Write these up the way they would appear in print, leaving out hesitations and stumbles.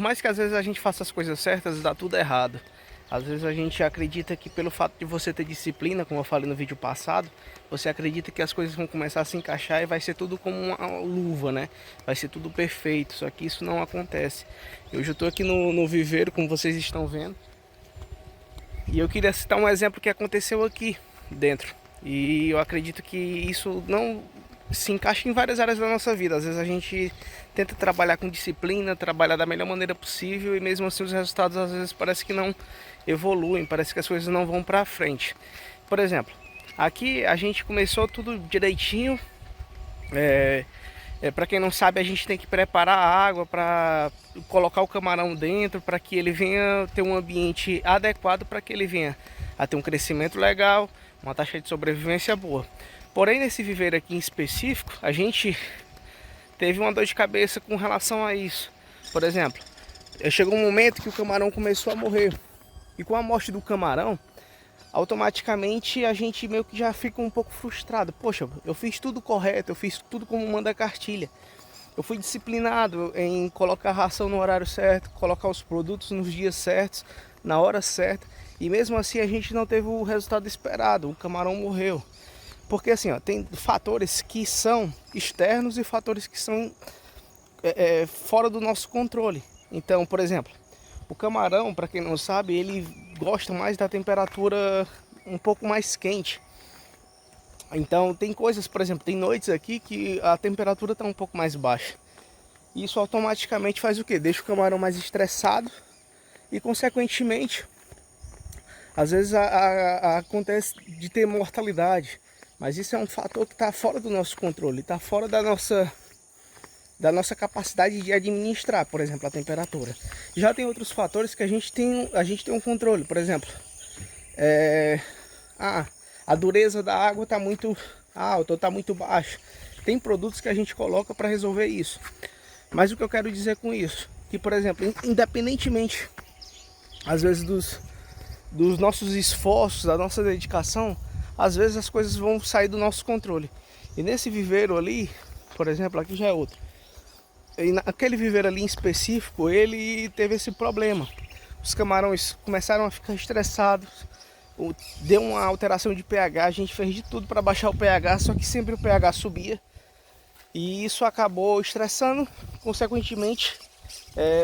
mais que às vezes a gente faça as coisas certas, dá tudo errado. Às vezes a gente acredita que pelo fato de você ter disciplina, como eu falei no vídeo passado, você acredita que as coisas vão começar a se encaixar e vai ser tudo como uma luva, né? Vai ser tudo perfeito, só que isso não acontece. Hoje eu estou aqui no viveiro, como vocês estão vendo, e eu queria citar um exemplo que aconteceu aqui dentro. E eu acredito que isso não se encaixa em várias áreas da nossa vida. Às vezes a gente tenta trabalhar com disciplina, trabalhar da melhor maneira possível, e mesmo assim os resultados às vezes parece que não evoluem, parece que as coisas não vão para frente. Por exemplo, aqui a gente começou tudo direitinho. Para quem não sabe, a gente tem que preparar a água para colocar o camarão dentro, para que ele venha ter um ambiente adequado, para que ele venha a ter um crescimento legal, uma taxa de sobrevivência boa. Porém, nesse viveiro aqui em específico, a gente teve uma dor de cabeça com relação a isso. Por exemplo, chegou um momento que o camarão começou a morrer. E com a morte do camarão, automaticamente a gente meio que já fica um pouco frustrado. Poxa, eu fiz tudo correto, eu fiz tudo como manda a cartilha. Eu fui disciplinado em colocar a ração no horário certo, colocar os produtos nos dias certos, na hora certa. E mesmo assim a gente não teve o resultado esperado, o camarão morreu. Porque assim, ó, tem fatores que são externos e fatores que são fora do nosso controle. Então, por exemplo, o camarão, para quem não sabe, ele gosta mais da temperatura um pouco mais quente. Então tem coisas, por exemplo, tem noites aqui que a temperatura está um pouco mais baixa. Isso automaticamente faz o quê? Deixa o camarão mais estressado e, consequentemente, às vezes acontece de ter mortalidade. Mas isso é um fator que está fora do nosso controle, está fora da nossa capacidade de administrar, por exemplo, a temperatura. Já tem outros fatores que a gente tem um controle, por exemplo, a dureza da água está muito alta ou está muito baixa. Tem produtos que a gente coloca para resolver isso. Mas o que eu quero dizer com isso? Que, por exemplo, independentemente, às vezes, dos nossos esforços, da nossa dedicação, às vezes as coisas vão sair do nosso controle. E nesse viveiro ali, por exemplo, aqui já é outro. E naquele viveiro ali em específico, ele teve esse problema. Os camarões começaram a ficar estressados, deu uma alteração de pH, a gente fez de tudo para baixar o pH, só que sempre o pH subia. E isso acabou estressando, consequentemente,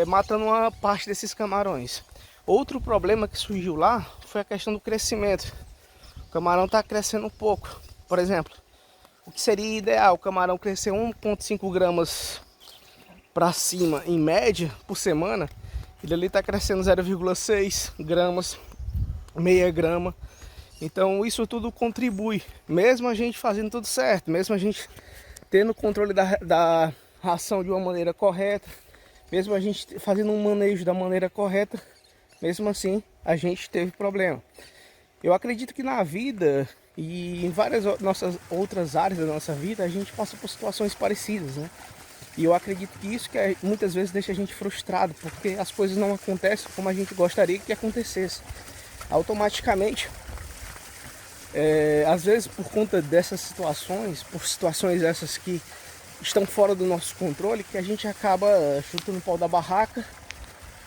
matando uma parte desses camarões. Outro problema que surgiu lá foi a questão do crescimento. O camarão está crescendo um pouco. Por exemplo, o que seria ideal? O camarão crescer 1,5 gramas para cima, em média, por semana. Ele ali está crescendo 0,6 gramas, meia grama. Então isso tudo contribui. Mesmo a gente fazendo tudo certo, mesmo a gente tendo o controle da ração de uma maneira correta, mesmo a gente fazendo um manejo da maneira correta, mesmo assim a gente teve problema. Eu acredito que na vida e em várias nossas outras áreas da nossa vida a gente passa por situações parecidas, né? E eu acredito que isso que muitas vezes deixa a gente frustrado, porque as coisas não acontecem como a gente gostaria que acontecesse. Automaticamente, às vezes por conta dessas situações, por situações essas que estão fora do nosso controle, que a gente acaba chutando o pau da barraca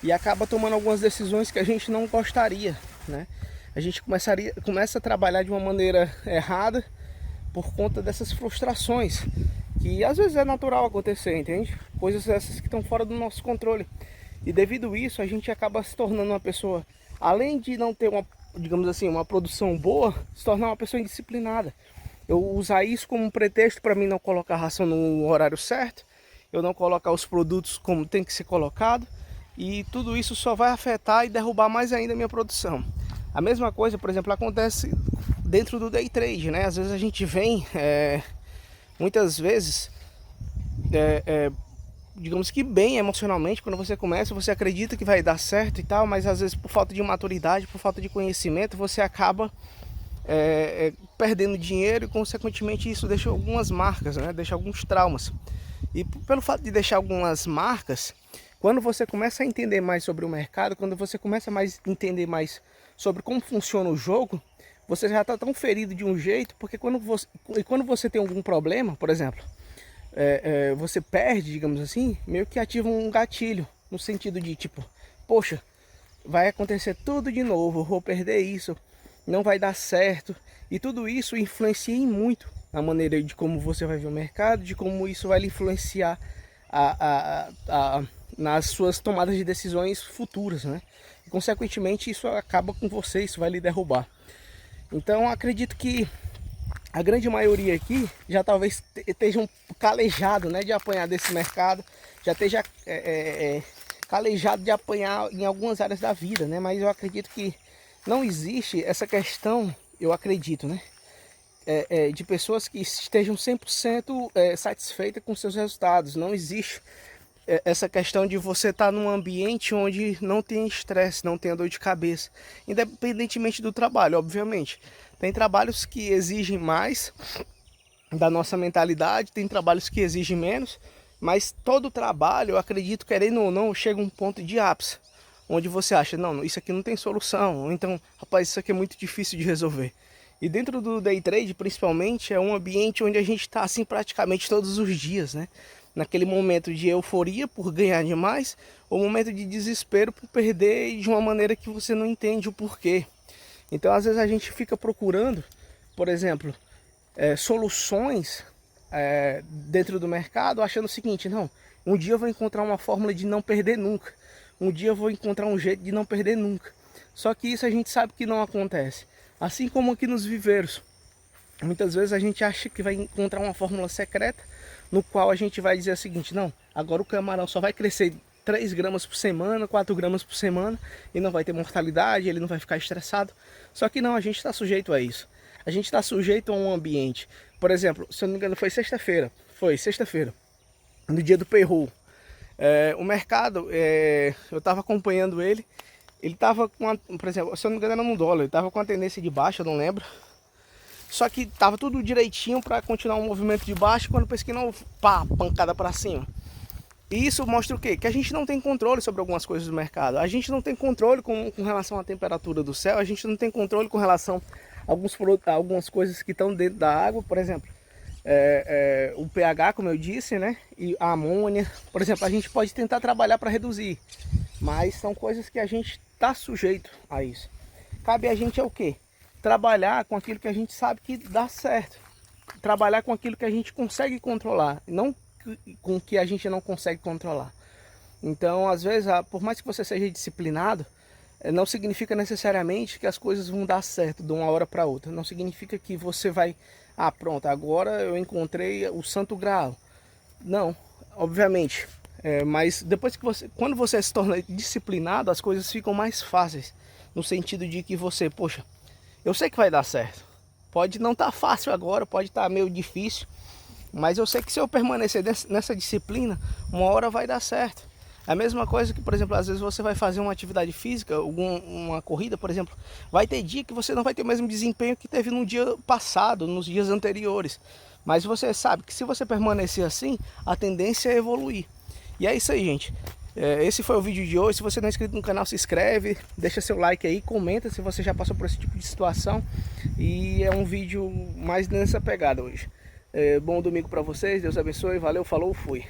e acaba tomando algumas decisões que a gente não gostaria, né? A gente começa a trabalhar de uma maneira errada por conta dessas frustrações, que às vezes é natural acontecer, entende? Coisas essas que estão fora do nosso controle. E devido a isso, a gente acaba se tornando uma pessoa, além de não ter uma, digamos assim, uma produção boa, se tornar uma pessoa indisciplinada. Eu usar isso como um pretexto para mim não colocar a ração no horário certo, eu não colocar os produtos como tem que ser colocado, e tudo isso só vai afetar e derrubar mais ainda a minha produção. A mesma coisa, por exemplo, acontece dentro do day trade, né? Às vezes a gente vem, muitas vezes, digamos que bem emocionalmente, quando você começa, você acredita que vai dar certo e tal, mas às vezes por falta de maturidade, por falta de conhecimento, você acaba perdendo dinheiro e consequentemente isso deixa algumas marcas, né? Deixa alguns traumas. E pelo fato de deixar algumas marcas, quando você começa a entender mais sobre o mercado, quando você começa a entender mais sobre como funciona o jogo, você já está tão ferido de um jeito, porque quando você tem algum problema, por exemplo, você perde, digamos assim, meio que ativa um gatilho. no sentido de tipo, poxa, vai acontecer tudo de novo, vou perder isso, não vai dar certo. E tudo isso influencia em muito a maneira de como você vai ver o mercado, de como isso vai lhe influenciar nas suas tomadas de decisões futuras, né? E, consequentemente, isso acaba com você, isso vai lhe derrubar. Então, acredito que a grande maioria aqui já talvez estejam calejado, né, de apanhar desse mercado, já esteja calejado de apanhar em algumas áreas da vida, né? Mas eu acredito que não existe essa questão, eu acredito, né? De pessoas que estejam 100% satisfeitas com seus resultados. Não existe essa questão de você estar num ambiente onde não tem estresse, não tem dor de cabeça, independentemente do trabalho, obviamente. Tem trabalhos que exigem mais da nossa mentalidade, tem trabalhos que exigem menos, mas todo trabalho, eu acredito, querendo ou não, chega a um ponto de ápice, onde você acha, não, isso aqui não tem solução, ou então, rapaz, isso aqui é muito difícil de resolver. E dentro do day trade, principalmente, é um ambiente onde a gente está assim praticamente todos os dias, né? Naquele momento de euforia por ganhar demais, ou momento de desespero por perder de uma maneira que você não entende o porquê. Então, às vezes a gente fica procurando, por exemplo, soluções dentro do mercado, achando o seguinte, não, um dia eu vou encontrar uma fórmula de não perder nunca. Um dia eu vou encontrar um jeito de não perder nunca. Só que isso a gente sabe que não acontece. Assim como aqui nos viveiros. Muitas vezes a gente acha que vai encontrar uma fórmula secreta, no qual a gente vai dizer o seguinte, não, agora o camarão só vai crescer 3 gramas por semana, 4 gramas por semana, e não vai ter mortalidade, ele não vai ficar estressado. Só que não, a gente está sujeito a isso. A gente está sujeito a um ambiente. Por exemplo, se eu não me engano, foi sexta-feira, no dia do payroll. O mercado, eu estava acompanhando ele estava com, por exemplo, se eu não me engano era no dólar, ele estava com a tendência de baixa, eu não lembro. Só que estava tudo direitinho para continuar um movimento de baixo, quando pensa que não, pá, pancada para cima. E isso mostra o quê? Que a gente não tem controle sobre algumas coisas do mercado. A gente não tem controle com relação à temperatura do céu, a gente não tem controle com relação a algumas coisas que estão dentro da água, por exemplo. O pH, como eu disse, né? E a amônia, por exemplo, a gente pode tentar trabalhar para reduzir, mas são coisas que a gente está sujeito a isso. Cabe a gente o quê? Trabalhar com aquilo que a gente sabe que dá certo, trabalhar com aquilo que a gente consegue controlar, não com o que a gente não consegue controlar. Então, às vezes, por mais que você seja disciplinado, não significa necessariamente que as coisas vão dar certo de uma hora para outra. Não significa que você vai, pronto, agora eu encontrei o santo graal. Não, obviamente. Mas depois que quando você se torna disciplinado, as coisas ficam mais fáceis. No sentido de que você, poxa, eu sei que vai dar certo. Pode não estar fácil agora, pode estar meio difícil. Mas eu sei que se eu permanecer nessa disciplina, uma hora vai dar certo. É a mesma coisa que, por exemplo, às vezes você vai fazer uma atividade física, uma corrida, por exemplo. Vai ter dia que você não vai ter o mesmo desempenho que teve no dia passado, nos dias anteriores. Mas você sabe que se você permanecer assim, a tendência é evoluir. E é isso aí, gente. Esse foi o vídeo de hoje. Se você não é inscrito no canal, se inscreve, deixa seu like aí, comenta se você já passou por esse tipo de situação. E é um vídeo mais nessa pegada hoje. Bom domingo para vocês, Deus abençoe, valeu, falou, fui.